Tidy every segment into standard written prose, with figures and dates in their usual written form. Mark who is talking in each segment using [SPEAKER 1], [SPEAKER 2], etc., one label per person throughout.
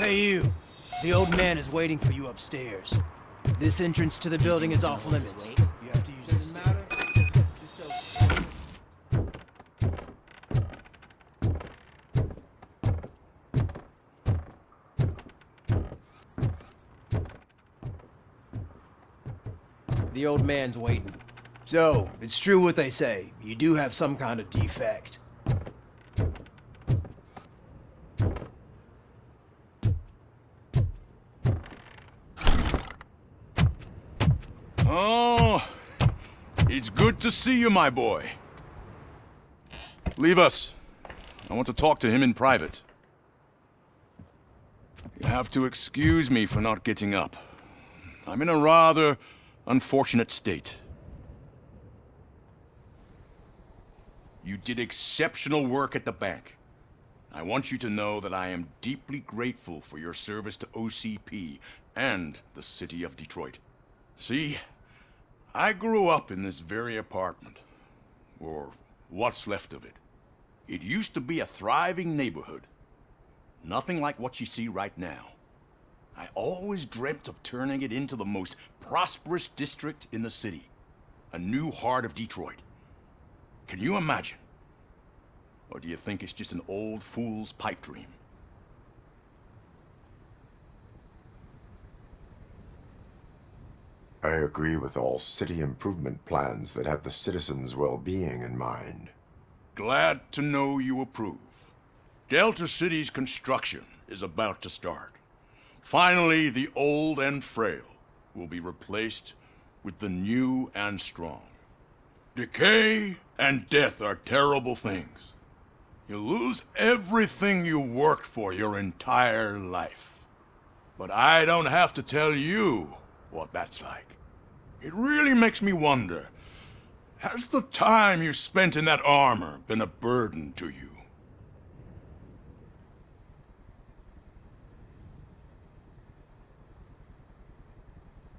[SPEAKER 1] Hey you, the old man is waiting for you upstairs. This entrance to the building is off limits. You have to use the stairs. The old man's waiting. So, it's true what they say. You do have some kind of defect.
[SPEAKER 2] Oh, it's good to see you, my boy. Leave us. I want to talk to him in private. You have to excuse me for not getting up. I'm in a rather unfortunate state. You did exceptional work at the bank. I want you to know that I am deeply grateful for your service to OCP and the city of Detroit. See, I grew up in this very apartment, or what's left of it. It used to be a thriving neighborhood. Nothing like what you see right now. I always dreamt of turning it into the most prosperous district in the city. A new heart of Detroit. Can you imagine? Or do you think it's just an old fool's pipe dream?
[SPEAKER 3] I agree with all city improvement plans that have the citizens' well-being in mind.
[SPEAKER 2] Glad to know you approve. Delta City's construction is about to start. Finally, the old and frail will be replaced with the new and strong. Decay and death are terrible things. You lose everything you worked for your entire life. But I don't have to tell you what that's like. It really makes me wonder, has the time you spent in that armor been a burden to you?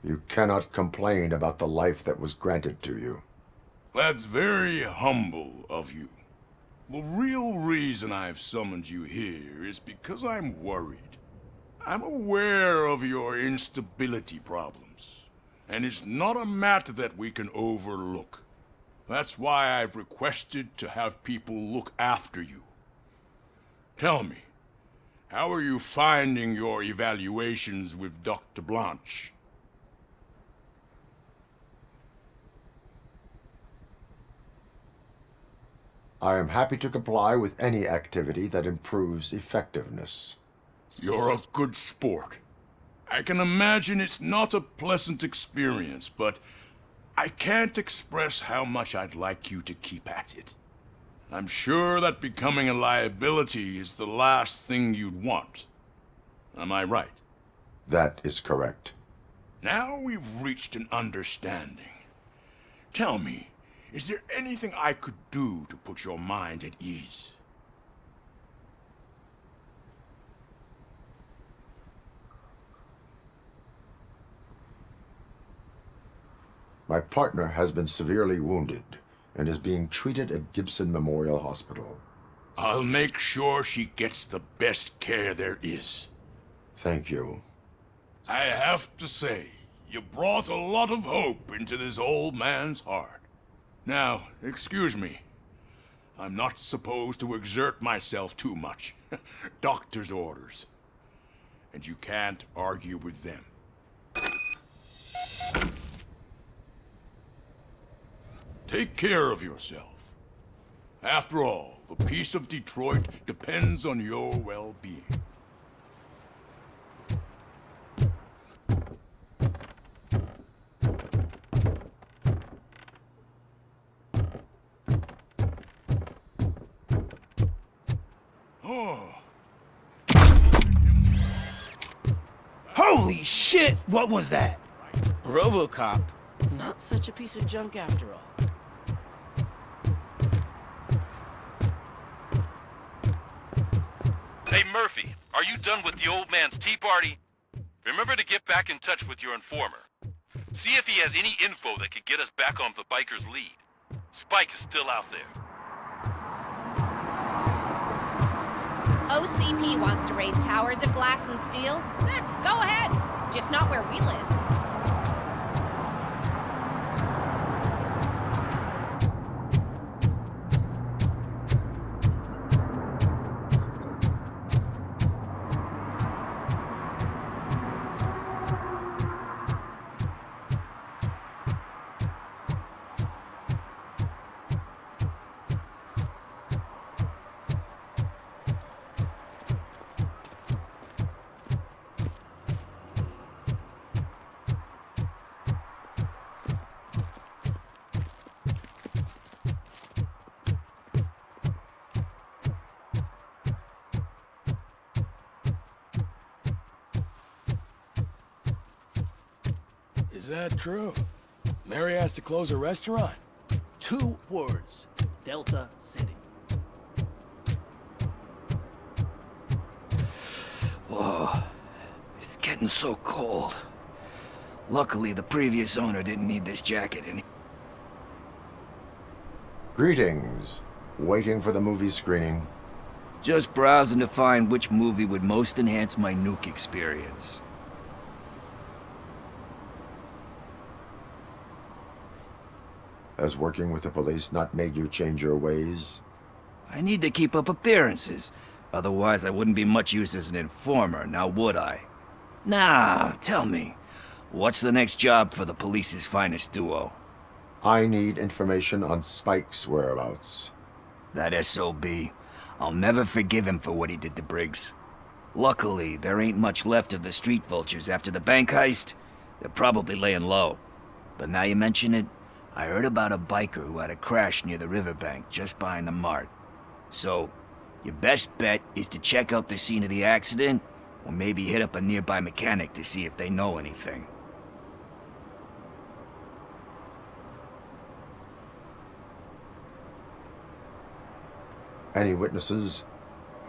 [SPEAKER 3] You cannot complain about the life that was granted to you.
[SPEAKER 2] That's very humble of you. The real reason I've summoned you here is because I'm worried. I'm aware of your instability problems, and it's not a matter that we can overlook. That's why I've requested to have people look after you. Tell me, how are you finding your evaluations with Dr. Blanche?
[SPEAKER 3] I am happy to comply with any activity that improves effectiveness.
[SPEAKER 2] You're a good sport. I can imagine it's not a pleasant experience, but I can't express how much I'd like you to keep at it. I'm sure that becoming a liability is the last thing you'd want. Am I right?
[SPEAKER 3] That is correct.
[SPEAKER 2] Now we've reached an understanding. Tell me, is there anything I could do to put your mind at ease?
[SPEAKER 3] My partner has been severely wounded and is being treated at Gibson Memorial Hospital.
[SPEAKER 2] I'll make sure she gets the best care there is.
[SPEAKER 3] Thank you.
[SPEAKER 2] I have to say, you brought a lot of hope into this old man's heart. Now, excuse me. I'm not supposed to exert myself too much. Doctor's orders. And you can't argue with them. Take care of yourself. After all, the peace of Detroit depends on your well-being.
[SPEAKER 1] Holy shit! What was that?
[SPEAKER 4] RoboCop. Not such a piece of junk after all.
[SPEAKER 5] Hey Murphy, are you done with the old man's tea party? Remember to get back in touch with your informer. See if he has any info that could get us back on the biker's lead. Spike is still out there.
[SPEAKER 6] OCP wants to raise towers of glass and steel? Go ahead. Just not where we live.
[SPEAKER 7] Is that true? Mary has to close her restaurant?
[SPEAKER 1] 2 words. Delta City.
[SPEAKER 8] Whoa. It's getting so cold. Luckily, the previous owner didn't need this jacket any.
[SPEAKER 3] Greetings. Waiting for the movie screening.
[SPEAKER 8] Just browsing to find which movie would most enhance my nuke experience.
[SPEAKER 3] Has working with the police not made you change your ways?
[SPEAKER 8] I need to keep up appearances. Otherwise, I wouldn't be much use as an informer, now would I? Nah, tell me. What's the next job for the police's finest duo?
[SPEAKER 3] I need information on Spike's whereabouts.
[SPEAKER 8] That SOB. I'll never forgive him for what he did to Briggs. Luckily, there ain't much left of the street vultures after the bank heist. They're probably laying low. But now you mention it, I heard about a biker who had a crash near the riverbank just behind the mart. So, your best bet is to check out the scene of the accident, or maybe hit up a nearby mechanic to see if they know anything.
[SPEAKER 3] Any witnesses?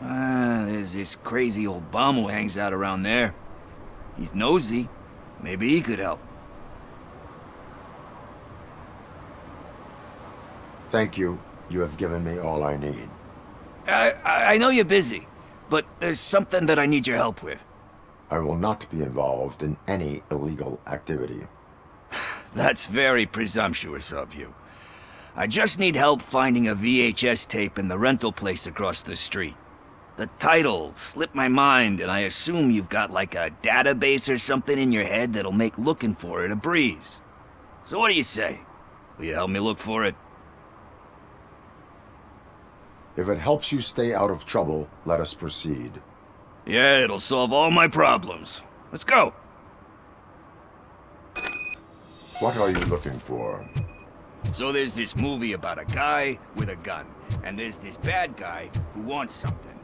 [SPEAKER 8] There's this crazy old bum who hangs out around there. He's nosy. Maybe he could help.
[SPEAKER 3] Thank you. You have given me all I need.
[SPEAKER 8] I know you're busy, but there's something that I need your help with.
[SPEAKER 3] I will not be involved in any illegal activity.
[SPEAKER 8] That's very presumptuous of you. I just need help finding a VHS tape in the rental place across the street. The title slipped my mind, and I assume you've got like a database or something in your head that'll make looking for it a breeze. So what do you say? Will you help me look for it?
[SPEAKER 3] If it helps you stay out of trouble, let us proceed.
[SPEAKER 8] Yeah, it'll solve all my problems. Let's go.
[SPEAKER 3] What are you looking for?
[SPEAKER 8] So there's this movie about a guy with a gun, and there's this bad guy who wants something.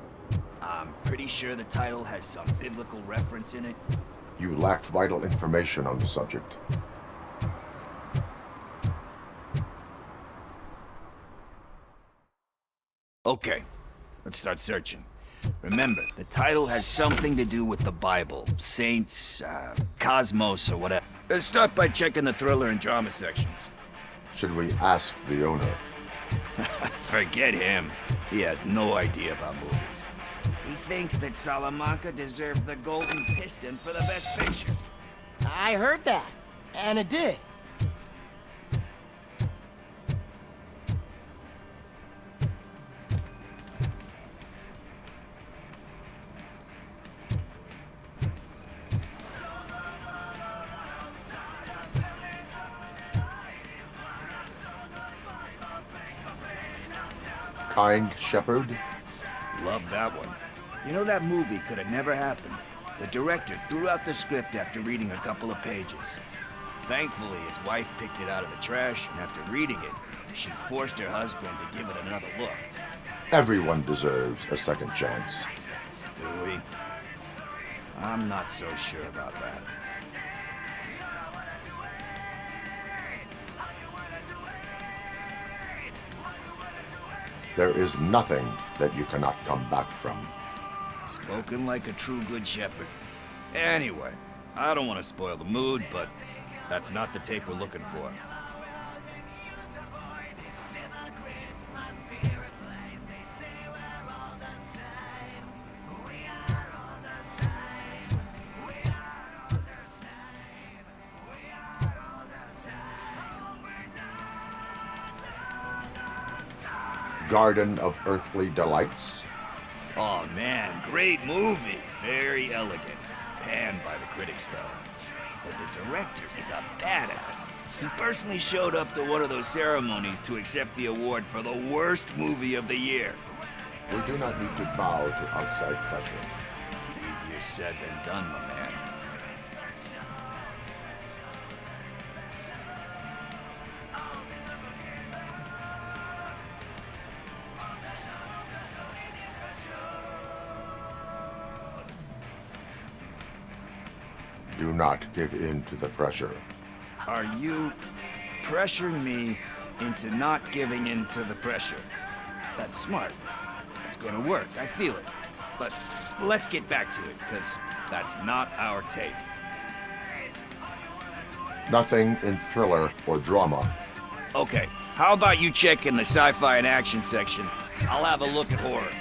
[SPEAKER 8] I'm pretty sure the title has some biblical reference in it.
[SPEAKER 3] You lack vital information on the subject.
[SPEAKER 8] Okay, let's start searching. Remember, the title has something to do with the Bible, saints, cosmos, or whatever. Let's start by checking the thriller and drama sections.
[SPEAKER 3] Should we ask the owner?
[SPEAKER 8] Forget him. He has no idea about movies. He thinks that Salamanca deserved the Golden Piston for the Best Picture.
[SPEAKER 1] I heard that, and it did.
[SPEAKER 3] Kind Shepherd?
[SPEAKER 8] Love that one. You know, that movie could have never happened. The director threw out the script after reading a couple of pages. Thankfully, his wife picked it out of the trash, and after reading it, she forced her husband to give it another look.
[SPEAKER 3] Everyone deserves a second chance.
[SPEAKER 8] Do we? I'm not so sure about that.
[SPEAKER 3] There is nothing that you cannot come back from.
[SPEAKER 8] Spoken like a true good shepherd. Anyway, I don't want to spoil the mood, but that's not the tape we're looking for.
[SPEAKER 3] Garden of Earthly Delights?
[SPEAKER 8] Oh man, great movie. Very elegant. Panned by the critics though. But the director is a badass. He personally showed up to one of those ceremonies to accept the award for the worst movie of the year.
[SPEAKER 3] We do not need to bow to outside pressure.
[SPEAKER 8] Easier said than done, my man.
[SPEAKER 3] Do not give in to the pressure.
[SPEAKER 8] Are you pressuring me into not giving in to the pressure? That's smart. It's gonna work, I feel it. But let's get back to it, because that's not our tape.
[SPEAKER 3] Nothing in thriller or drama.
[SPEAKER 8] Okay, how about you check in the sci-fi and action section? I'll have a look at horror.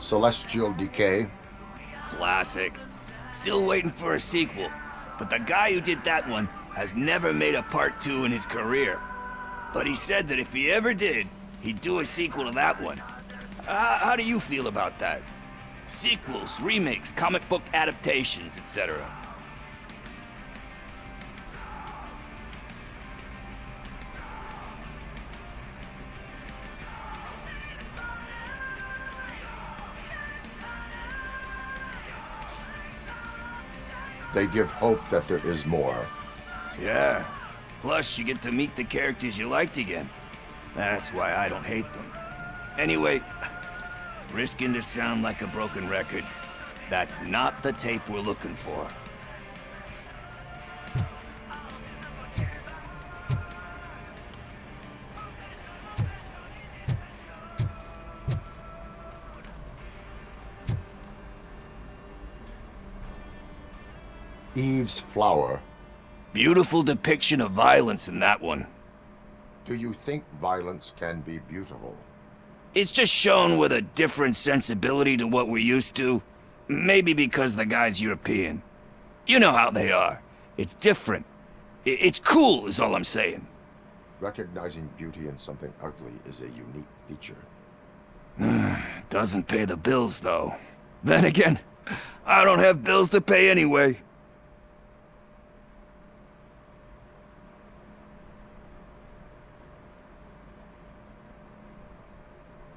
[SPEAKER 3] Celestial Decay.
[SPEAKER 8] Classic. Still waiting for a sequel, but the guy who did that one has never made a part 2 in his career. But he said that if he ever did, he'd do a sequel to that one. How do you feel about that? Sequels, remakes, comic book adaptations, etc.
[SPEAKER 3] They give hope that there is more.
[SPEAKER 8] Yeah. Plus, you get to meet the characters you liked again. That's why I don't hate them. Anyway, risking to sound like a broken record, that's not the tape we're looking for.
[SPEAKER 3] Eve's Flower.
[SPEAKER 8] Beautiful depiction of violence in that one.
[SPEAKER 3] Do you think violence can be beautiful?
[SPEAKER 8] It's just shown with a different sensibility to what we're used to. Maybe because the guy's European. You know how they are. It's different. It's cool, is all I'm saying.
[SPEAKER 3] Recognizing beauty in something ugly is a unique feature.
[SPEAKER 8] Doesn't pay the bills, though. Then again, I don't have bills to pay anyway.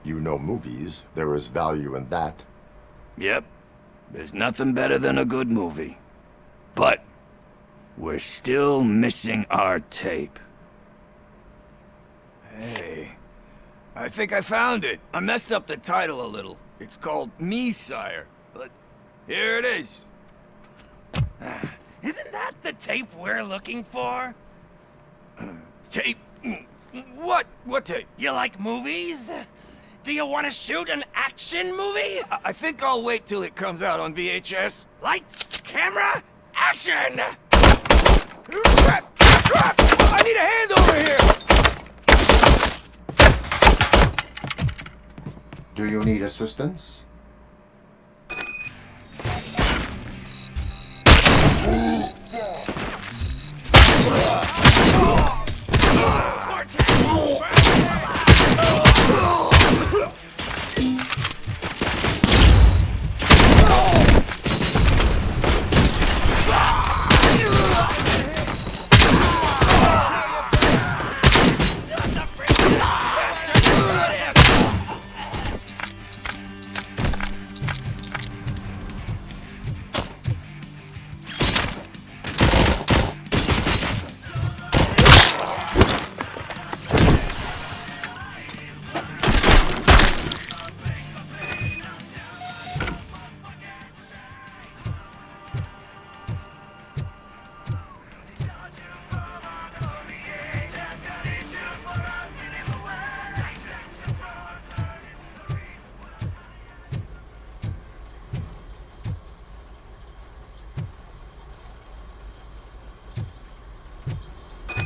[SPEAKER 3] You know movies. There is value in that.
[SPEAKER 8] Yep. There's nothing better than a good movie. But we're still missing our tape. Hey, I think I found it. I messed up the title a little. It's called Me, Sire. But here it is.
[SPEAKER 4] Isn't that the tape we're looking for?
[SPEAKER 8] Tape? What? What tape?
[SPEAKER 4] You like movies? Do you want to shoot an action movie?
[SPEAKER 8] I think I'll wait till it comes out on VHS.
[SPEAKER 4] Lights, camera, action!
[SPEAKER 8] Crap! Crap! I need a hand over here!
[SPEAKER 3] Do you need assistance?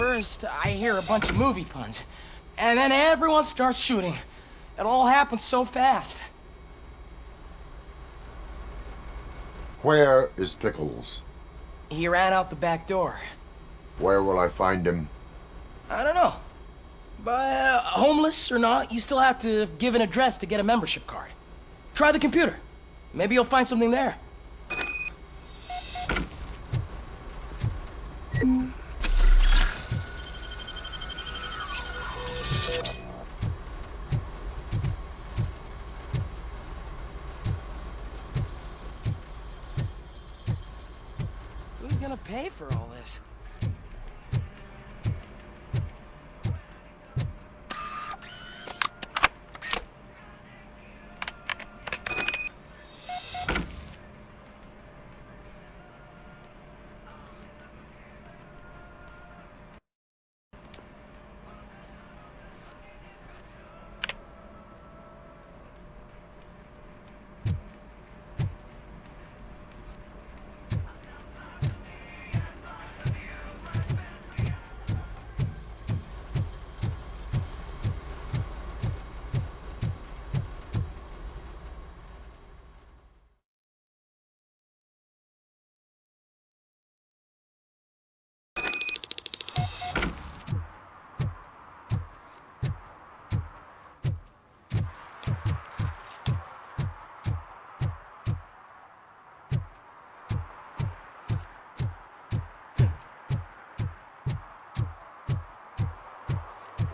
[SPEAKER 4] First, I hear a bunch of movie puns, and then everyone starts shooting. It all happens so fast.
[SPEAKER 3] Where is Picklz?
[SPEAKER 4] He ran out the back door.
[SPEAKER 3] Where will I find him?
[SPEAKER 4] I don't know. But homeless or not, you still have to give an address to get a membership card. Try the computer. Maybe you'll find something there. Who's gonna pay for all this?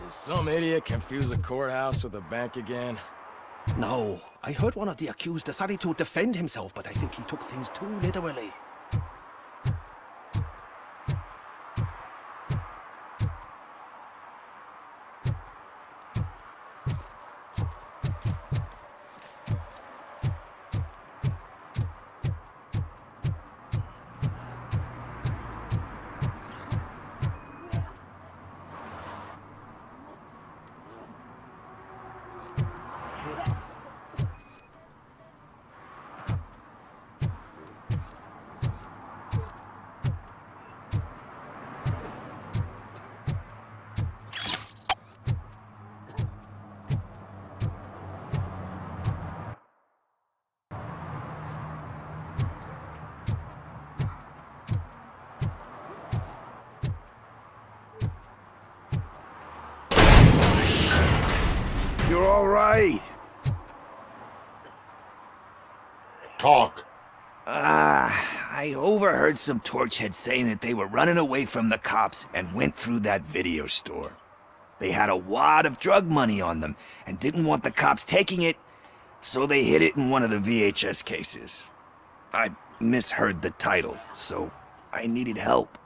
[SPEAKER 7] Did some idiot confuse the courthouse with a bank again?
[SPEAKER 9] No, I heard one of the accused decided to defend himself, but I think he took things too literally.
[SPEAKER 8] You're all right.
[SPEAKER 3] Talk.
[SPEAKER 8] I overheard some torchheads saying that they were running away from the cops and went through that video store. They had a wad of drug money on them and didn't want the cops taking it, so they hid it in one of the VHS cases. I misheard the title, so I needed help.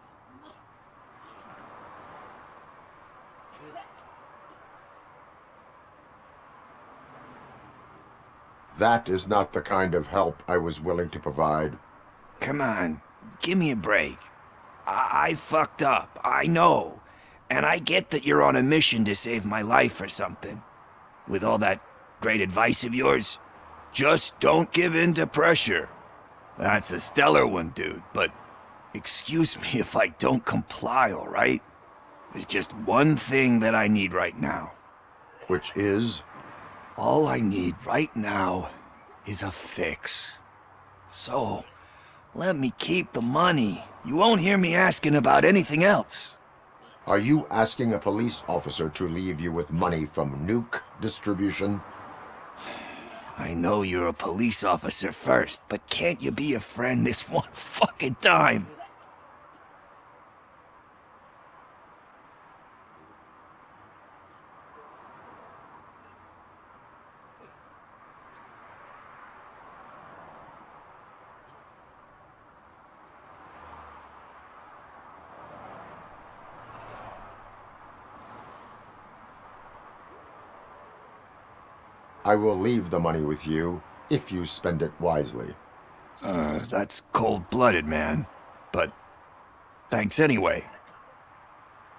[SPEAKER 3] That is not the kind of help I was willing to provide.
[SPEAKER 8] Come on, give me a break. I fucked up, I know. And I get that you're on a mission to save my life or something. With all that great advice of yours, just don't give in to pressure. That's a stellar one, dude, but excuse me if I don't comply, all right? There's just one thing that I need right now.
[SPEAKER 3] Which is?
[SPEAKER 8] All I need right now is a fix. So, let me keep the money. You won't hear me asking about anything else.
[SPEAKER 3] Are you asking a police officer to leave you with money from nuke distribution?
[SPEAKER 8] I know you're a police officer first, but can't you be a friend this one fucking time?
[SPEAKER 3] I will leave the money with you, if you spend it wisely.
[SPEAKER 8] That's cold-blooded, man. But thanks anyway.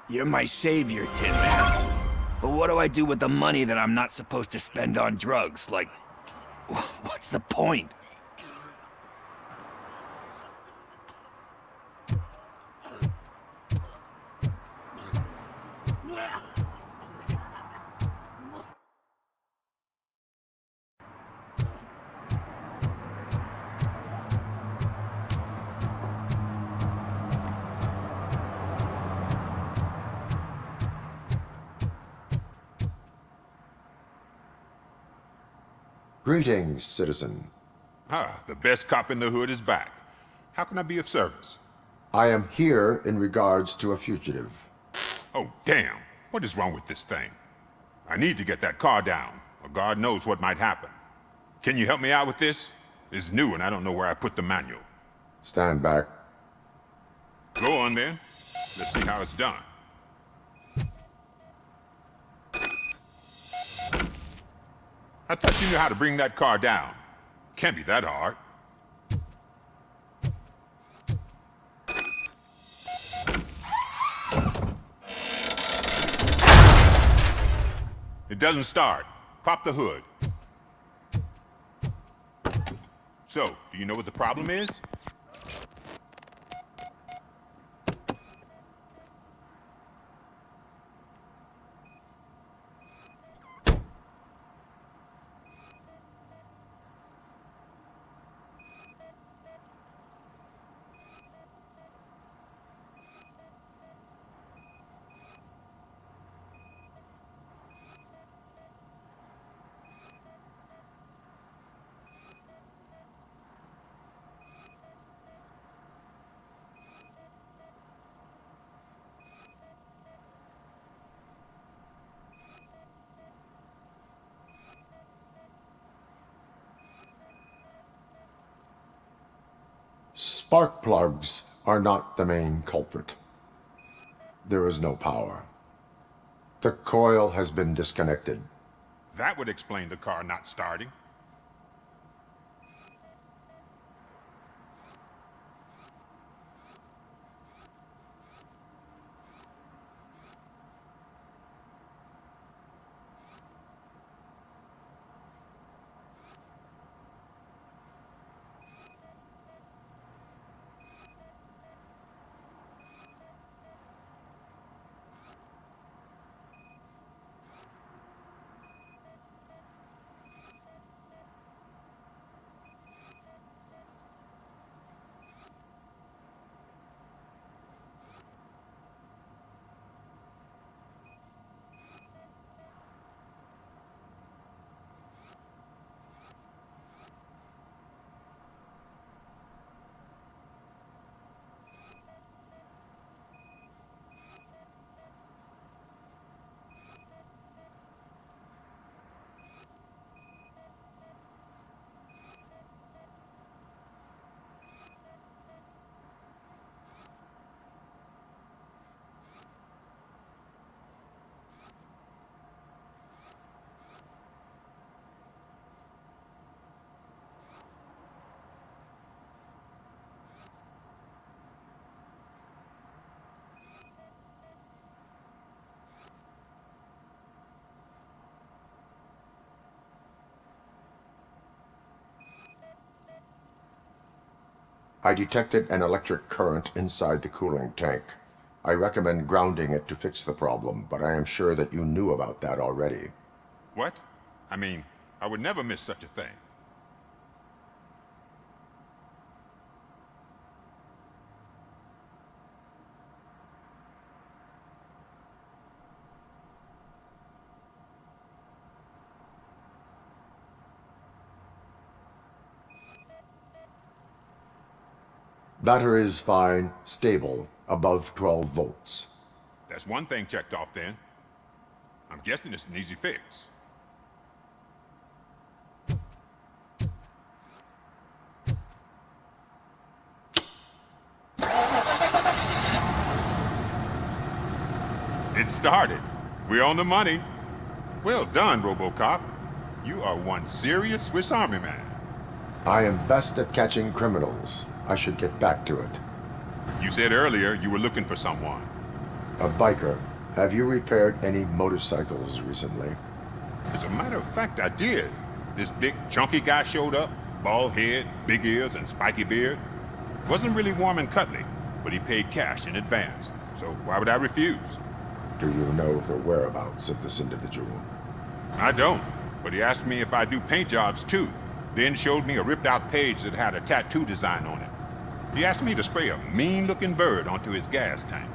[SPEAKER 8] You're my savior, Tin Man. But what do I do with the money that I'm not supposed to spend on drugs? Like, what's the point?
[SPEAKER 3] Greetings, citizen.
[SPEAKER 10] Ah, the best cop in the hood is back. How can I be of service?
[SPEAKER 3] I am here in regards to a fugitive.
[SPEAKER 10] Oh, damn. What is wrong with this thing? I need to get that car down, or God knows what might happen. Can you help me out with this? It's new and I don't know where I put the manual.
[SPEAKER 3] Stand back.
[SPEAKER 10] Go on then. Let's see how it's done. I thought you knew how to bring that car down. Can't be that hard. It doesn't start. Pop the hood. So, do you know what the problem is?
[SPEAKER 3] Spark plugs are not the main culprit. There is no power. The coil has been disconnected.
[SPEAKER 10] That would explain the car not starting.
[SPEAKER 3] I detected an electric current inside the cooling tank. I recommend grounding it to fix the problem, but I am sure that you knew about that already.
[SPEAKER 10] What? I mean, I would never miss such a thing.
[SPEAKER 3] Battery is fine, stable, above 12 volts.
[SPEAKER 10] That's one thing checked off then. I'm guessing it's an easy fix. It started. We're on the money. Well done, RoboCop. You are one serious Swiss Army man.
[SPEAKER 3] I am best at catching criminals. I should get back to it.
[SPEAKER 10] You said earlier you were looking for someone.
[SPEAKER 3] A biker. Have you repaired any motorcycles recently?
[SPEAKER 10] As a matter of fact, I did. This big, chunky guy showed up. Bald head, big ears, and spiky beard. Wasn't really warm and cuddly, but he paid cash in advance. So why would I refuse?
[SPEAKER 3] Do you know the whereabouts of this individual?
[SPEAKER 10] I don't, but he asked me if I do paint jobs too. Then showed me a ripped-out page that had a tattoo design on it. He asked me to spray a mean-looking bird onto his gas tank.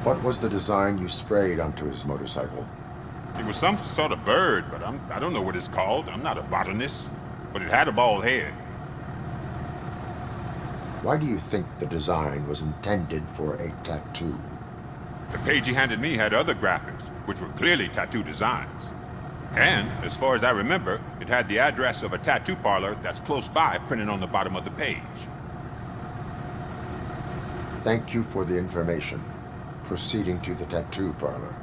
[SPEAKER 3] What was the design you sprayed onto his motorcycle?
[SPEAKER 10] It was some sort of bird, but I don't know what it's called. I'm not a botanist. But it had a bald head.
[SPEAKER 3] Why do you think the design was intended for a tattoo?
[SPEAKER 10] The page he handed me had other graphics, which were clearly tattoo designs. And, as far as I remember, it had the address of a tattoo parlor that's close by printed on the bottom of the page.
[SPEAKER 3] Thank you for the information. Proceeding to the tattoo parlor.